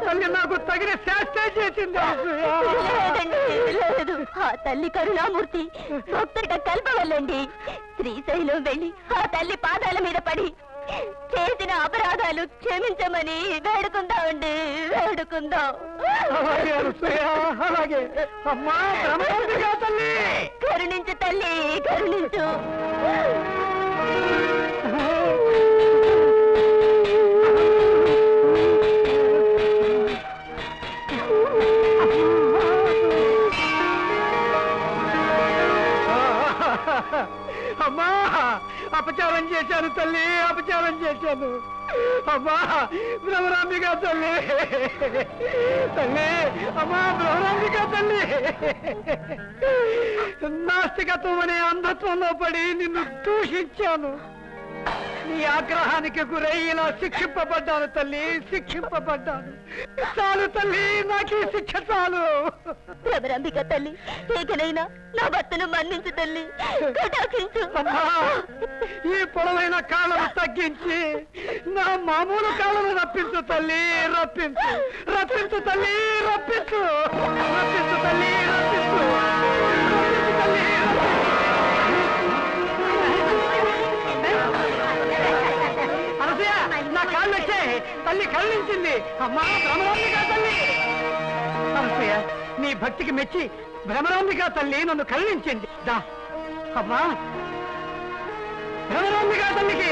తల్లి నాకు తగిన శాస్త్రం చేసింది. లేదు, ఆ తల్లి కరుణామూర్తి భక్తుడిగా కల్పవల్లండి. శ్రీశైలం వెళ్ళి ఆ తల్లి పాదాల మీద పడి చేసిన అపరాధాలు క్షమించమని వేడుకుందామండి, వేడుకుందాం. అలాగే అమ్మా తల్లి, కరుణించు తల్లి, కరుణించు. అమ్మా అపచారం చేశాను తల్లి, అపచారం చేశాను. అమ్మా భ్రమరాంబిక తల్లి, తల్లి అమ్మా భ్రమరాంబిక తల్లి, నాస్తికత్వం అనే అంధత్వంలో పడి నిన్ను దూషించాను. నీ ఆగ్రహానికి గురై ఇలా శిక్షింపబడ్డాను తల్లి, శిక్షింపబడ్డాను. చాలు తల్లి, నాకు శిక్ష చాలు. భ్రమరాంబిక తల్లి, ఏకనైనా నా భర్తను మన్నించు తల్లి, కటాక్షించు. అమ్మా ఈ పొడవైన కాళ్ళను తగ్గించి నా మామూలు కాళ్ళను రప్పించు తల్లి, రప్పించు, రప్పించు తల్లి, రప్పించు, రప్పించు తల్లి, రప్పించు, రప్పించు తల్లి. అనసూయ నా కాళ్ళు వచ్చాయి తల్లి, కరుణించింది. అమ్మా భ్రమరాంబిక తల్లి. అనసూయ నీ భక్తికి మెచ్చి భ్రమరాంబిక తల్లి నన్ను కరుణించింది. దా అమ్మా భ్రమరాంబిక తల్లికి